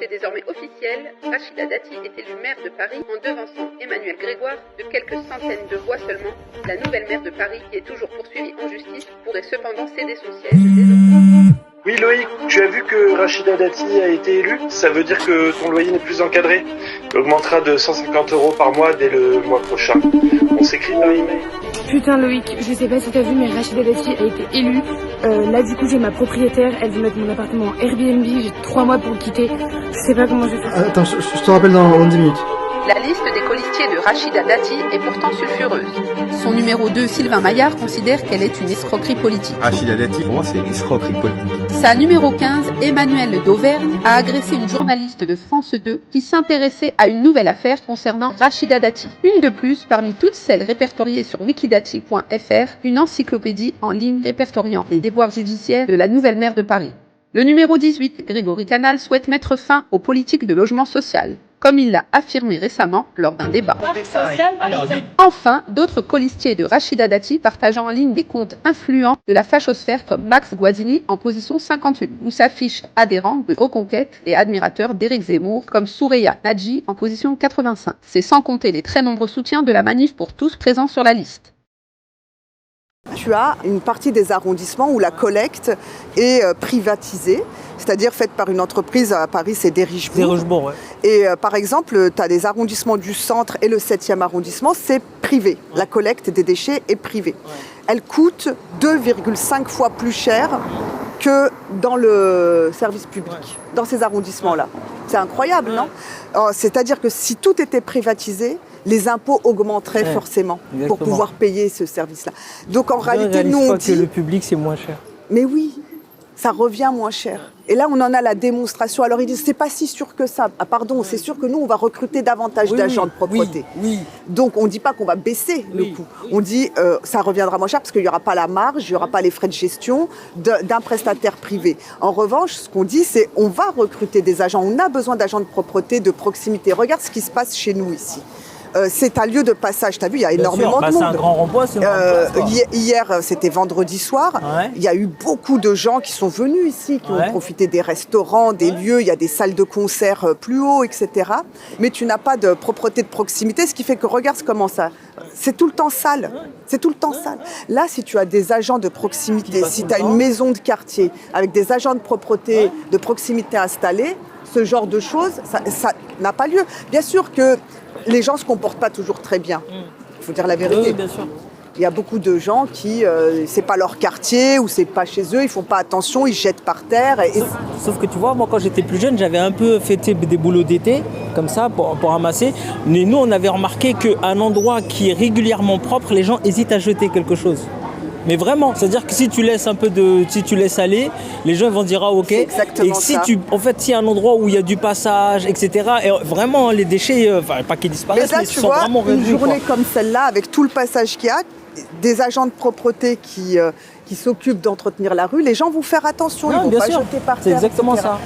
C'est désormais officiel, Rachida Dati est élue maire de Paris en devançant Emmanuel Grégoire de quelques centaines de voix seulement. La nouvelle maire de Paris, qui est toujours poursuivie en justice, pourrait cependant céder son siège dès octobre. Oui Loïc, tu as vu que Rachida Dati a été élue? Ça veut dire que ton loyer n'est plus encadré. Il augmentera de 150 € par mois dès le mois prochain. On s'écrit par email. Putain Loïc, je sais pas si t'as vu, mais Rachida Dati a été élue. Là du coup j'ai ma propriétaire, elle veut mettre mon appartement en Airbnb, j'ai 3 mois pour le quitter. Je sais pas comment je vais faire. Attends, je te rappelle dans 10 minutes. La liste des colistiers de Rachida Dati est pourtant sulfureuse. Son numéro 2, Sylvain Maillard, considère qu'elle est une escroquerie politique. Rachida Dati, pour moi, c'est une escroquerie politique. Sa numéro 15, Emmanuel d'Auvergne, a agressé une journaliste de France 2 qui s'intéressait à une nouvelle affaire concernant Rachida Dati. Une de plus parmi toutes celles répertoriées sur wikidati.fr, une encyclopédie en ligne répertoriant les déboires judiciaires de la nouvelle maire de Paris. Le numéro 18, Grégory Canal, souhaite mettre fin aux politiques de logement social, comme il l'a affirmé récemment lors d'un débat. Enfin, d'autres colistiers de Rachida Dati partageant en ligne des comptes influents de la fachosphère comme Max Guazzini en position 58, où s'affichent adhérents de Reconquête et admirateurs d'Éric Zemmour comme Soureya Nadji en position 85. C'est sans compter les très nombreux soutiens de la manif pour tous présents sur la liste. Tu as une partie des arrondissements où la collecte est privatisée, c'est-à-dire faite par une entreprise à Paris, c'est Derichebourg. Ouais. Et par exemple, tu as des arrondissements du centre et le 7e arrondissement, c'est privé. Ouais. La collecte des déchets est privée. Ouais. Elle coûte 2,5 fois plus cher que dans le service public, dans ces arrondissements-là. C'est incroyable, non ? C'est-à-dire que si tout était privatisé, les impôts augmenteraient forcément pour pouvoir payer ce service-là. Donc en réalité, nous on dit que le public c'est moins cher. Mais oui, ça revient moins cher. Et là, on en a la démonstration. Alors ils disent c'est pas si sûr que ça. Ah pardon, c'est sûr que nous on va recruter davantage d'agents de propreté. Donc on dit pas qu'on va baisser le coût. On dit ça reviendra moins cher parce qu'il y aura pas la marge, il y aura pas les frais de gestion d'un prestataire privé. En revanche, ce qu'on dit c'est on va recruter des agents. On a besoin d'agents de propreté, de proximité. Regarde ce qui se passe chez nous ici. C'est un lieu de passage, tu as vu, il y a énormément de monde. C'est un grand rond-point, c'est hier, c'était vendredi soir, il y a eu beaucoup de gens qui sont venus ici, qui ont profité des restaurants, des lieux, il y a des salles de concert plus haut, etc. Mais tu n'as pas de propreté de proximité, ce qui fait que regarde comment ça... C'est tout le temps sale, c'est tout le temps sale. Là, si tu as des agents de proximité, si tu as une maison de quartier avec des agents de propreté, de proximité installés, ce genre de choses, ça n'a pas lieu. Bien sûr que les gens ne se comportent pas toujours très bien. Il faut dire la vérité. Oui, bien sûr. Il y a beaucoup de gens qui, c'est pas leur quartier ou c'est pas chez eux, ils font pas attention, ils jettent par terre. Sauf que tu vois, moi quand j'étais plus jeune, j'avais un peu fait des boulots d'été, comme ça, pour ramasser. Mais nous, on avait remarqué qu'un endroit qui est régulièrement propre, les gens hésitent à jeter quelque chose. Mais vraiment, c'est-à-dire que si tu laisses si tu laisses aller, les gens vont dire ah ok. C'est exactement et si ça. s'il y a un endroit où il y a du passage, etc. Et vraiment les déchets, pas qu'ils disparaissent, mais ils sont vraiment réduits. Une journée comme celle-là, avec tout le passage qu'il y a, des agents de propreté qui s'occupent d'entretenir la rue, les gens vont faire attention, ils vont pas jeter par terre. C'est exactement ça.